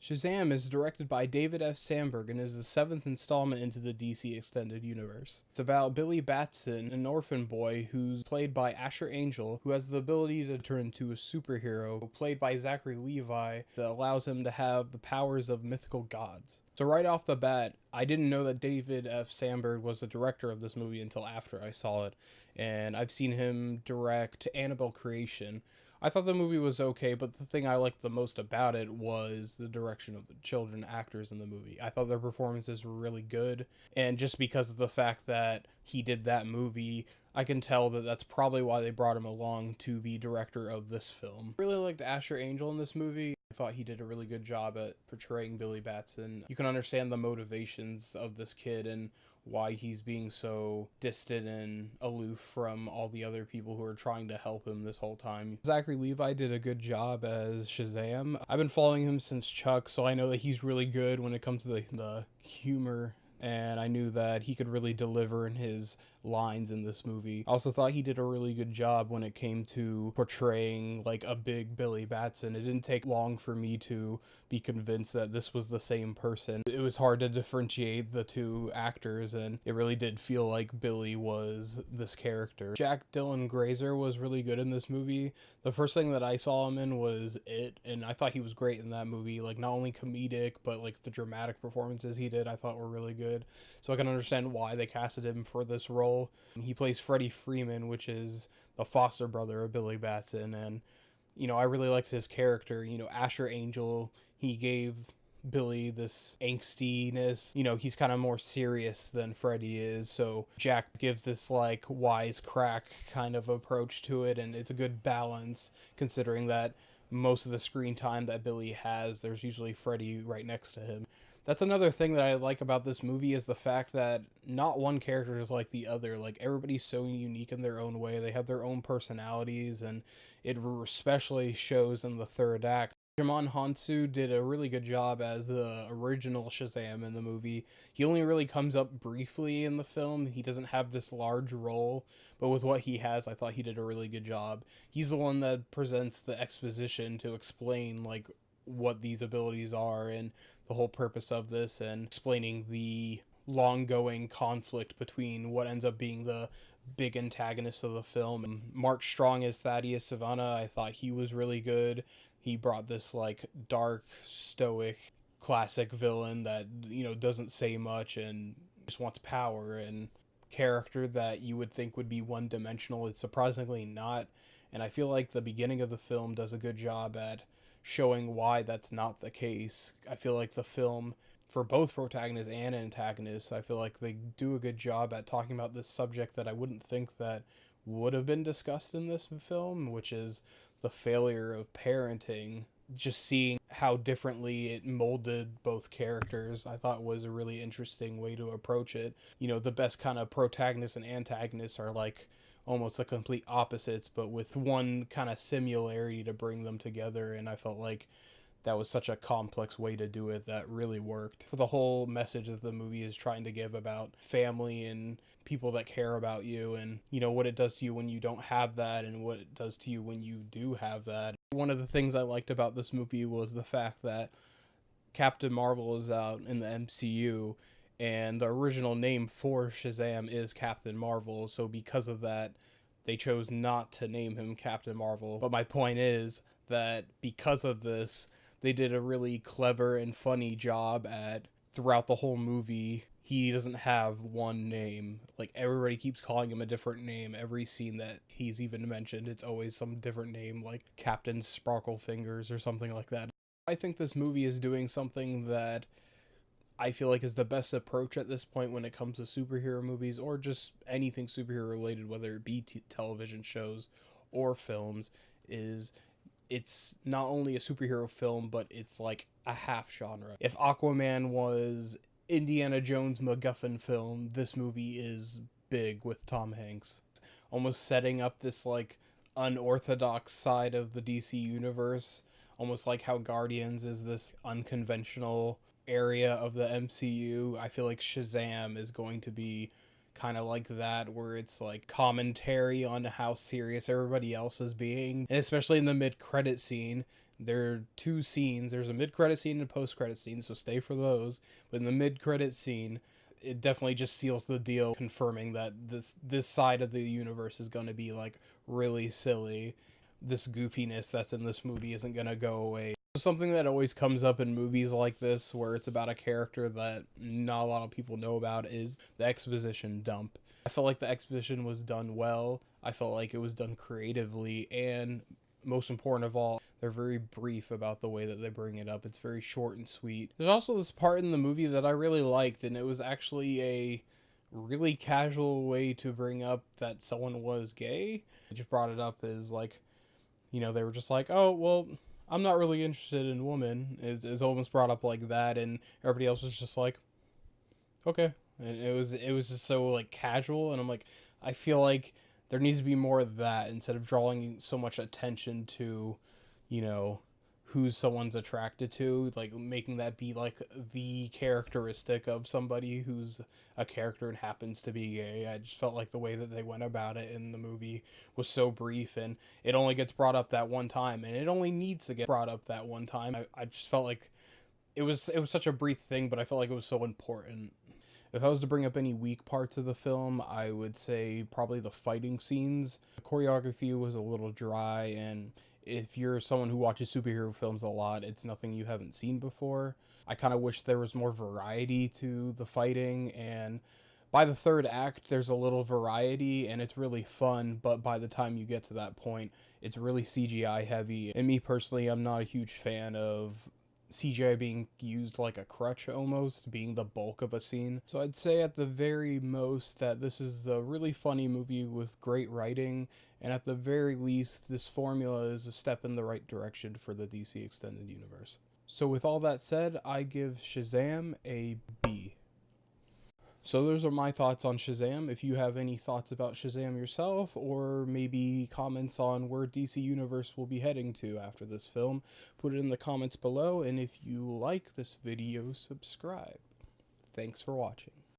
Shazam is directed by David F. Sandberg and is the seventh installment into the DC Extended Universe. It's about Billy Batson, an orphan boy who's played by Asher Angel, who has the ability to turn into a superhero, played by Zachary Levi, that allows him to have the powers of mythical gods. So right off the bat, I didn't know that David F. Sandberg was the director of this movie until after I saw it, and I've seen him direct Annabelle Creation. I thought the movie was okay, but the thing I liked the most about it was the direction of the children actors in the movie. I thought their performances were really good, and just because of the fact that he did that movie, I can tell that that's probably why they brought him along to be director of this film. I really liked Asher Angel in this movie. I thought he did a really good job at portraying Billy Batson. You can understand the motivations of this kid and why he's being so distant and aloof from all the other people who are trying to help him this whole time. Zachary Levi did a good job as Shazam. I've been following him since Chuck, so I know that he's really good when it comes to the humor, and I knew that he could really deliver in his lines in this movie. I also thought he did a really good job when it came to portraying like a big Billy Batson. It didn't take long for me to be convinced that this was the same person. It was hard to differentiate the two actors, and it really did feel like Billy was this character. Jack Dylan Grazer was really good in this movie. The first thing that I saw him in was It, and I thought he was great in that movie. Like, not only comedic, but like the dramatic performances he did I thought were really good. So I can understand why they casted him for this role. He plays Freddie Freeman, which is the foster brother of Billy Batson, and I really liked his character. Asher Angel, he gave Billy this angstiness. He's kind of more serious than Freddy is, so Jack gives this like wise crack kind of approach to it, and it's a good balance considering that most of the screen time that Billy has, there's usually Freddy right next to him. That's another thing that I like about this movie is the fact that not one character is like the other. Like, everybody's so unique in their own way. They have their own personalities, and it especially shows in the third act. Jamon Hansu did a really good job as the original Shazam in the movie. He only really comes up briefly in the film. He doesn't have this large role, but with what he has, I thought he did a really good job. He's the one that presents the exposition to explain like what these abilities are and the whole purpose of this, and explaining the long-going conflict between what ends up being the big antagonist of the film. And Mark Strong as Thaddeus Savannah, I thought he was really good. He brought this like dark, stoic, classic villain that doesn't say much and just wants power, and character that you would think would be one-dimensional, it's surprisingly not. And I feel like the beginning of the film does a good job at showing why that's not the case. I feel like the film, for both protagonists and antagonists, I feel like they do a good job at talking about this subject that I wouldn't think that would have been discussed in this film, which is the failure of parenting. Just seeing how differently it molded both characters, I thought was a really interesting way to approach it. The best kind of protagonists and antagonists are like almost the complete opposites, but with one kind of similarity to bring them together, and I felt like that was such a complex way to do it that really worked. For the whole message that the movie is trying to give about family and people that care about you, and what it does to you when you don't have that and what it does to you when you do have that. One of the things I liked about this movie was the fact that Captain Marvel is out in the MCU, and the original name for Shazam is Captain Marvel, so because of that, they chose not to name him Captain Marvel. But my point is that because of this, they did a really clever and funny job at, throughout the whole movie, he doesn't have one name. Like, everybody keeps calling him a different name. Every scene that he's even mentioned, it's always some different name, like Captain Sparkle Fingers or something like that. I think this movie is doing something that I feel like is the best approach at this point when it comes to superhero movies, or just anything superhero related, whether it be television shows or films, is it's not only a superhero film, but it's like a half genre. If Aquaman was Indiana Jones MacGuffin film, this movie is big with Tom Hanks. Almost setting up this like unorthodox side of the DC universe, almost like how Guardians is this unconventional area of the MCU. I feel like Shazam is going to be kind of like that, where it's like commentary on how serious everybody else is being. And especially in the mid-credit scene, There are two scenes. There's a mid-credit scene and a post-credit scene, so stay for those. But in the mid-credit scene, it definitely just seals the deal, confirming that this side of the universe is going to be like really silly. This goofiness that's in this movie isn't going to go away. Something that always comes up in movies like this, where it's about a character that not a lot of people know about, is the exposition dump. I felt like the exposition was done well. I felt like it was done creatively, and most important of all, they're very brief about the way that they bring it up. It's very short and sweet. There's also this part in the movie that I really liked, and it was actually a really casual way to bring up that someone was gay. They just brought it up as like, you know, they were just like, oh, well, I'm not really interested in women. Is almost brought up like that, and everybody else was just like, okay. And it was just so like casual, and I'm like, I feel like there needs to be more of that instead of drawing so much attention to, you know, who someone's attracted to, like making that be like the characteristic of somebody who's a character and happens to be gay. I just felt like the way that they went about it in the movie was so brief, and it only gets brought up that one time, and it only needs to get brought up that one time. I just felt like it was such a brief thing, but I felt like it was so important. If I was to bring up any weak parts of the film, I would say probably the fighting scenes. The choreography was a little dry, and if you're someone who watches superhero films a lot, it's nothing you haven't seen before. I kind of wish there was more variety to the fighting, and by the third act, there's a little variety, and it's really fun, but by the time you get to that point, it's really CGI heavy. And me personally, I'm not a huge fan of CGI being used like a crutch almost, being the bulk of a scene. So I'd say at the very most that this is a really funny movie with great writing, and at the very least, this formula is a step in the right direction for the DC Extended Universe. So with all that said, I give Shazam a B. So those are my thoughts on Shazam. If you have any thoughts about Shazam yourself, or maybe comments on where DC Universe will be heading to after this film, put it in the comments below, and if you like this video, subscribe. Thanks for watching.